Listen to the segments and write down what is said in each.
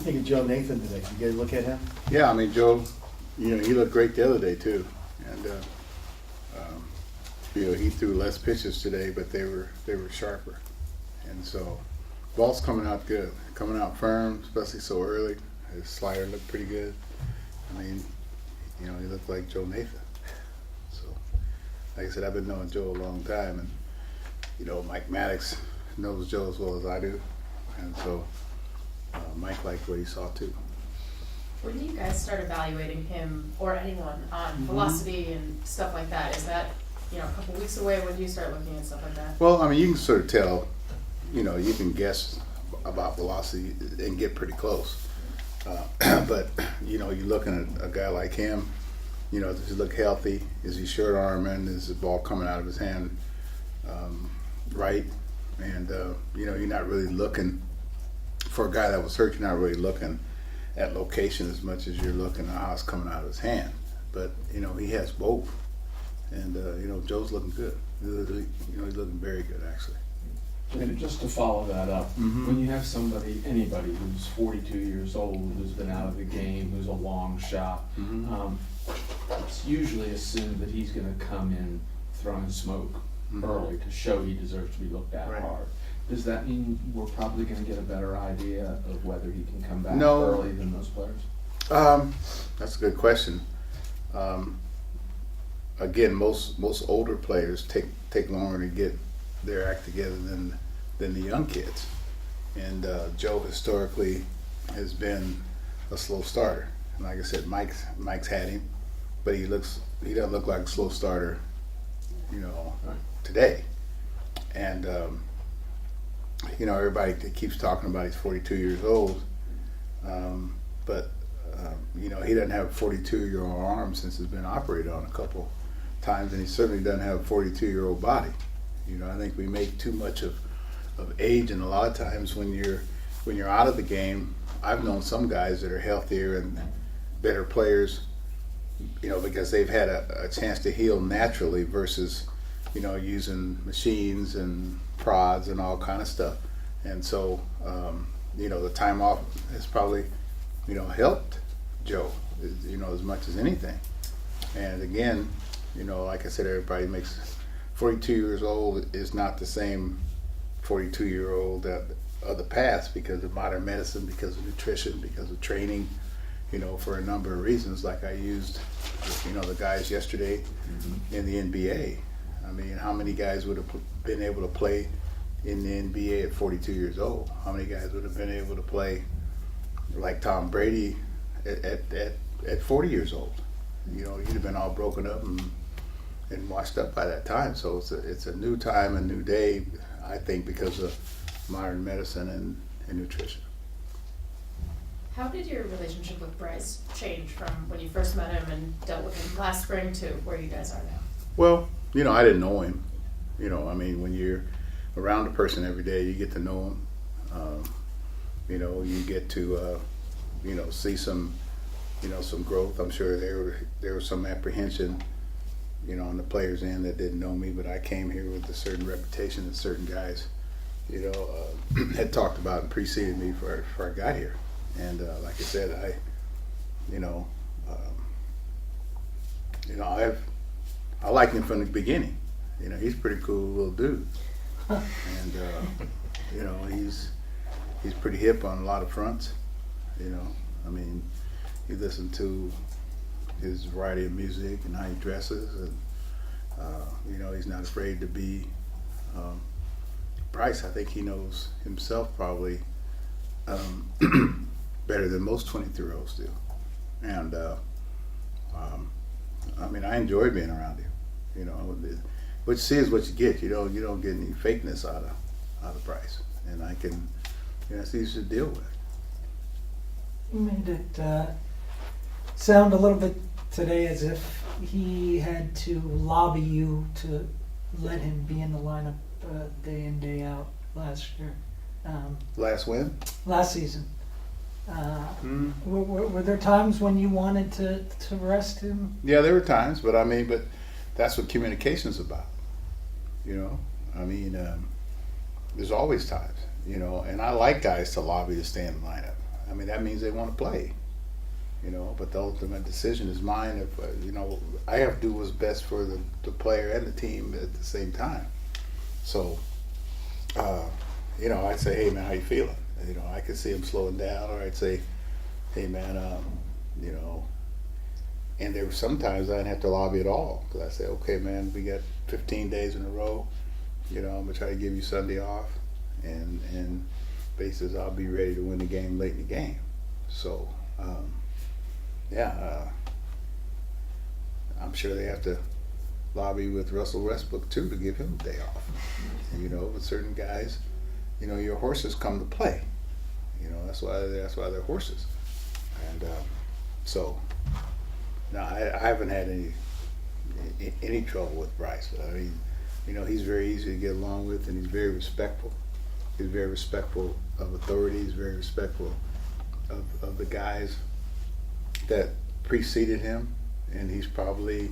you think of Joe Nathan today? Did you guys look at him? Yeah, I mean, Joe, he looked great the other day too, and he threw less pitches today, but they were sharper, and so ball's coming out good, coming out firm, especially so early. His slider looked pretty good. I mean, he looked like Joe Nathan. So, like I said, I've been knowing Joe a long time, and Mike Maddox knows Joe as well as I do, and so Mike liked what he saw too. When do you guys start evaluating him or anyone on velocity and stuff like that? Is that a couple weeks away? When do you start looking at stuff like that? Well, I mean, you can sort of tell. You can guess about velocity and get pretty close. But you're looking at a guy like him. Does he look healthy? Is he short arming? Is the ball coming out of his hand right? And you're not really looking for a guy that was hurt. You're not really looking at location as much as you're looking at how it's coming out of his hand. But he has both, and Joe's looking good. He's looking very good actually. And just to follow that up, when you have anybody who's 42 years old, who's been out of the game, who's a long shot, it's usually assumed that he's going to come in throwing smoke early to show he deserves to be looked at hard. Does that mean we're probably going to get a better idea of whether he can come back early than those players? That's a good question. Again, most older players take longer to get their act together than the young kids, and Joe historically has been a slow starter. And like I said, Mike's had him, but he doesn't look like a slow starter, today. And everybody keeps talking about he's 42 years old, but he doesn't have a 42-year-old arm since he's been operated on a couple times, and he certainly doesn't have a 42-year-old body. I think we make too much of age, and a lot of times when you're out of the game, I've known some guys that are healthier and better players, because they've had a chance to heal naturally versus, using machines and prods and all kind of stuff. And so, the time off has probably, helped Joe, as much as anything. And again, like I said, everybody makes 42 years old is not the same 42-year-old of the past because of modern medicine, because of nutrition, because of training, for a number of reasons. Like I used, the guys yesterday in the NBA. I mean, how many guys would have been able to play in the NBA at 42 years old? How many guys would have been able to play like Tom Brady at 40 years old? He'd have been all broken up and washed up by that time. So it's a new time, a new day, I think, because of modern medicine and nutrition. How did your relationship with Bryce change from when you first met him and dealt with him last spring to where you guys are now? Well, I didn't know him. When you're around a person every day, you get to know him. You get to, see some growth. I'm sure there was some apprehension, on the players' end that didn't know me, but I came here with a certain reputation that certain guys, had talked about and preceded me before I got here. And like I said, I liked him from the beginning. He's a pretty cool little dude, and he's pretty hip on a lot of fronts. You listen to his variety of music and how he dresses, and he's not afraid to be. Bryce, I think he knows himself probably better than most 23-year-olds do, and I enjoy being around him. What you see is what you get. You don't get any fakeness out of Bryce, and I can, it's easy to deal with. You made it sound a little bit today as if he had to lobby you to let him be in the lineup day in, day out last year. Last when? Last season. Were there times when you wanted to rest him? Yeah, there were times, but that's what communication's about. There's always times, and I like guys to lobby to stay in the lineup. I mean, that means they want to play. But the ultimate decision is mine. If I have to do what's best for the player and the team at the same time. So, I'd say, hey man, how you feeling? I could see him slowing down, or I'd say, hey man, and there were sometimes I didn't have to lobby at all, because I say, okay man, we got 15 days in a row. I'm gonna try to give you Sunday off, and basis I'll be ready to win the game late in the game. So. I'm sure they have to lobby with Russell Westbrook too to give him a day off. With certain guys, your horses come to play. That's why they're horses. And so, no, I haven't had any trouble with Bryce. I mean, he's very easy to get along with, and he's very respectful. He's very respectful of authority. He's very respectful of the guys that preceded him, and he's probably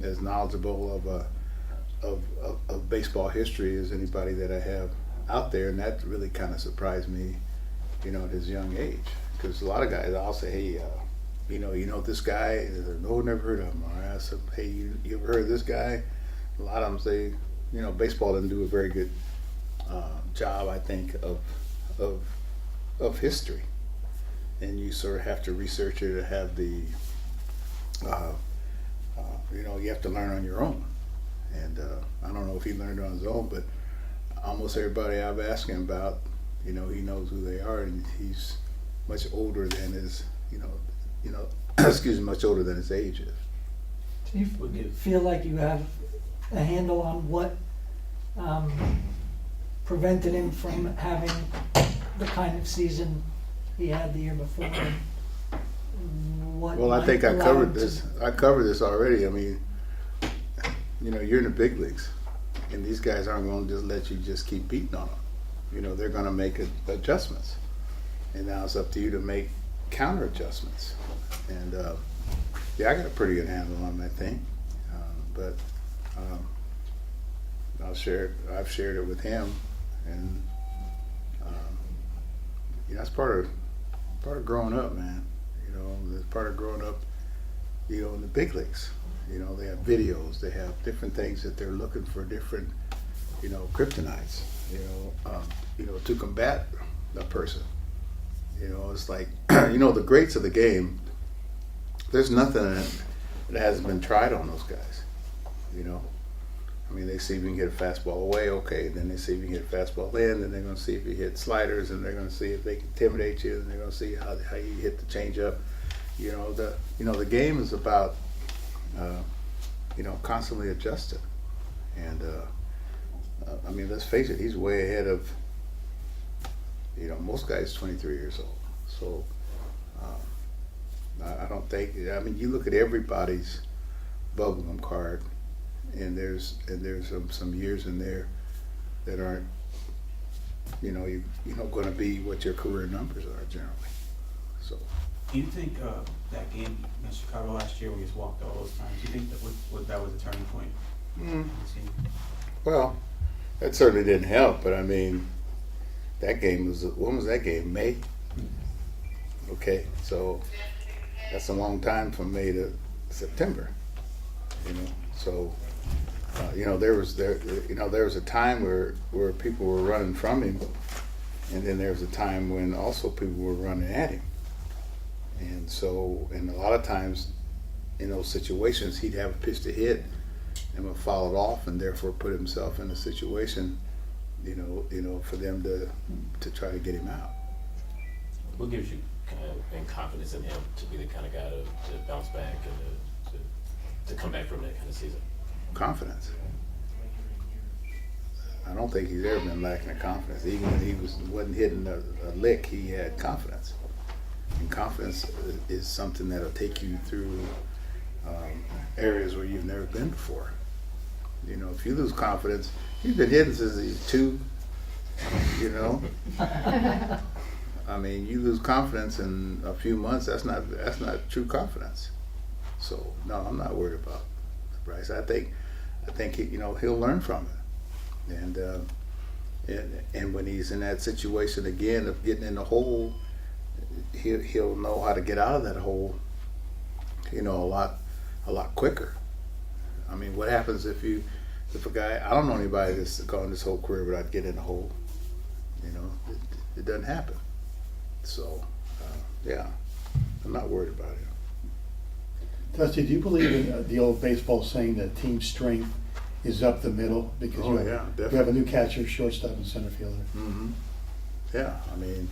as knowledgeable of baseball history as anybody that I have out there, and that really kind of surprised me, at his young age. Because a lot of guys, I'll say, hey, this guy, no, never heard of him. Or I ask them, hey, you ever heard of this guy? A lot of them say, baseball doesn't do a very good job, I think, of history. And you sort of have to research it to have the, you have to learn on your own. And I don't know if he learned on his own, but almost everybody I've asked him about, he knows who they are, and he's much older than his, excuse me, much older than his age is. Do you feel like you have a handle on what prevented him from having the kind of season he had the year before? Well, I think I covered this. I covered this already. I mean, you're in the big leagues, and these guys aren't going to just let you just keep beating on them. They're going to make adjustments, and now it's up to you to make counter adjustments. And I got a pretty good handle on that thing, but I've shared it with him, and that's part of growing up, man. It's part of growing up, in the big leagues. They have videos, they have different things that they're looking for, different, kryptonites, to combat a person. It's like, the greats of the game, there's nothing that hasn't been tried on those guys. I mean, they see if you can get a fastball away, okay. Then they see if you can get a fastball in, then they're going to see if you hit sliders, and they're going to see if they can intimidate you, and they're going to see how you hit the changeup. The game is about constantly adjusting. And I mean, let's face it, he's way ahead of most guys 23 years old. So I don't think. I mean, you look at everybody's bubblegum card. And there's some years in there that aren't, going to be what your career numbers are generally. So. Do you think that game in Chicago last year, where he was walked all those times, do you think that was a turning point? Well, that certainly didn't help. But I mean, that game was, when was that game? May. Okay, so that's a long time from May to September. So. There was a time where people were running from him, and then there was a time when also people were running at him. And so, and a lot of times in those situations, he'd have a pitch to hit and would foul it off, and therefore put himself in a situation, for them to try to get him out. What gives you kind of confidence in him to be the kind of guy to bounce back and to come back from that kind of season? Confidence. I don't think he's ever been lacking in confidence. Even when he wasn't hitting a lick, he had confidence. And confidence is something that'll take you through areas where you've never been before. If you lose confidence, he's been hitting since he's 2. I mean, you lose confidence in a few months. That's not true confidence. So no, I'm not worried about Bryce. I think he, he'll learn from it, and And when he's in that situation again of getting in the hole, he'll know how to get out of that hole, a lot quicker. I mean, what happens if a guy, I don't know anybody that's gone this whole career without getting in the hole. It doesn't happen. So, yeah, I'm not worried about it. Dusty, do you believe in the old baseball saying that team strength is up the middle? Because you have a new catcher, shortstop, and center fielder. Mm-hmm. Yeah, I mean,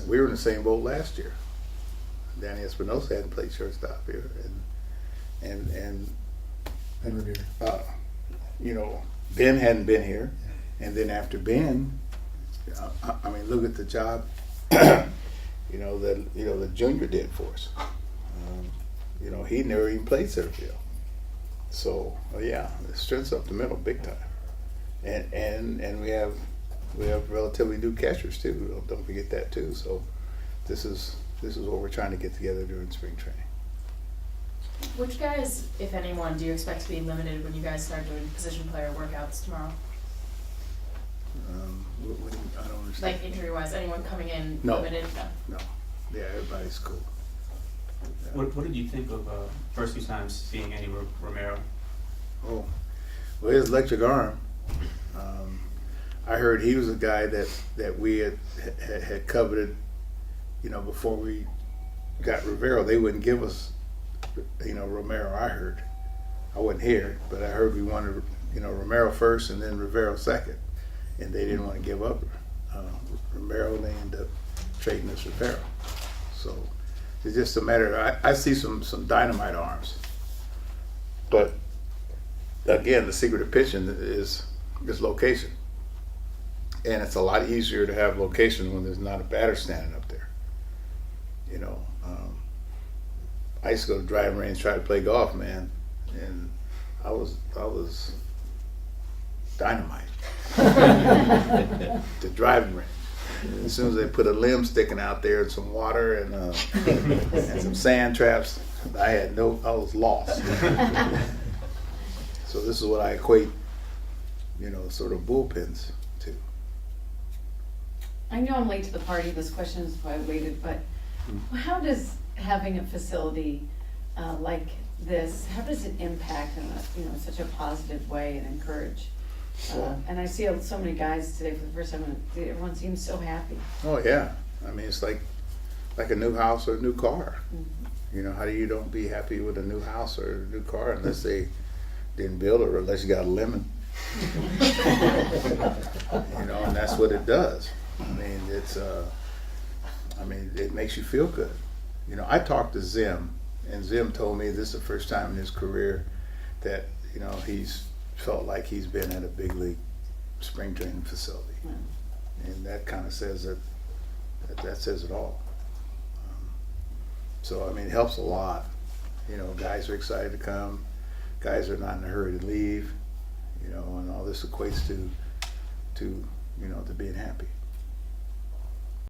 we were in the same boat last year. Danny Espinosa hadn't played shortstop here, and Revere. Ben hadn't been here, and then after Ben, I mean, look at the job, that the junior did for us. He never even played center field. So yeah, the strength's up the middle, big time, and we have relatively new catchers too. Don't forget that too. So this is what we're trying to get together during spring training. Which guys, if anyone, do you expect to be limited when you guys start doing position player workouts tomorrow? I don't understand. Like injury-wise, anyone coming in No. limited? No. Yeah, everybody's cool. Yeah. What did you think of first few times seeing Eddie Romero? Oh, well, his electric arm. I heard he was a guy that we had coveted, before we got Rivero. They wouldn't give us, Romero. I heard. I wasn't here, but I heard we wanted, Romero first and then Rivero second, and they didn't want to give up Romero, and they ended up trading us Rivero. So it's just a matter of, I see some dynamite arms, but again, the secret of pitching is location, and it's a lot easier to have location when there's not a batter standing up there. I used to go to driving range, try to play golf, man, and I was dynamite. The driving range. As soon as they put a limb sticking out there and some water and some sand traps, I was lost. So this is what I equate, sort of bullpens to. I know I'm late to the party, this question is why I waited, but how does having a facility like this, how does it impact in such a positive way and encourage? And I see so many guys today for the first time, and everyone seems so happy. Oh yeah, I mean it's like a new house or a new car. Mm-hmm. How do you don't be happy with a new house or a new car unless they didn't build it or unless you got a lemon. And that's what it does. I mean it makes you feel good. I talked to Zim, and Zim told me this is the first time in his career that he's felt like he's been at a big league spring training facility, and that kind of says that says it all. So I mean, it helps a lot. Guys are excited to come. Guys are not in a hurry to leave. And all this equates to being happy.